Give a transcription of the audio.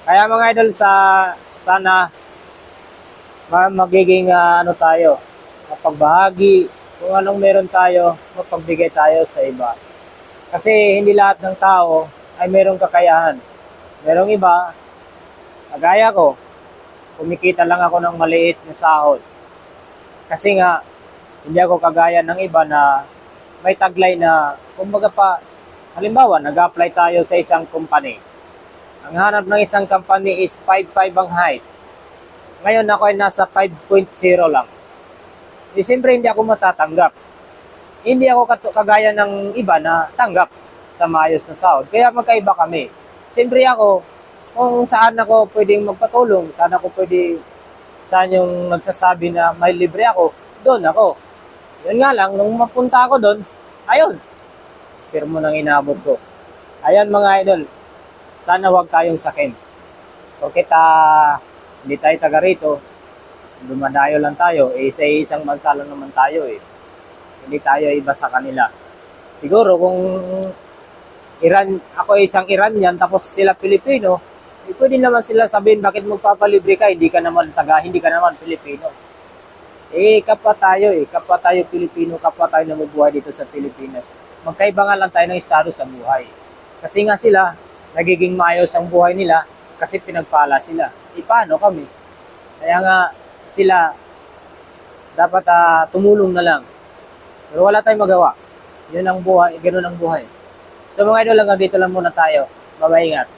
Kaya mga idol, sana magiging ano tayo, mapagbahagi kung anong meron tayo, mapagbigay tayo sa iba. Kasi hindi lahat ng tao ay merong kakayahan. Merong iba, kagaya ko, kumikita lang ako ng maliit na sahod. Kasi nga, hindi ako kagaya ng iba na may taglay na, kumbaga pa, halimbawa, nag-apply tayo sa isang company. Ang hanap ng isang company is 5'5 ang height. Ngayon ako ay nasa 5.0 lang. Di siyempre hindi ako matatanggap. Hindi ako kagaya ng iba na tanggap sa maayos na sahod. Kaya magkaiba kami. Siyempre ako, kung saan ako pwedeng magpatulong, saan yung nagsasabi na may libre ako, doon ako. Yun nga lang, nung mapunta ako doon, ayun, sermon ang inabot ko. Ayan mga idol, sana wag tayong sakin. Porket hindi tayo taga rito, dumadayo lang tayo, sa isang bansa lang naman tayo eh. Hindi tayo iba sa kanila. Siguro kung ako isang Iranian tapos sila Pilipino, pwede naman sila sabihin bakit magpapalibre ka, hindi ka naman Pilipino. Kapwa tayo Pilipino, kapwa tayo namubuhay dito sa Pilipinas. Magkaiba nga lang tayo ng estado sa buhay. Kasi nga sila, nagiging maayos ang buhay nila kasi pinagpala sila. Paano kami? Kaya nga sila, dapat tumulong na lang. Pero wala tayong magawa. Yun ang buhay, ganoon ang buhay. So mga idol, hanggang dito lang muna tayo. Bye-bye, ingat.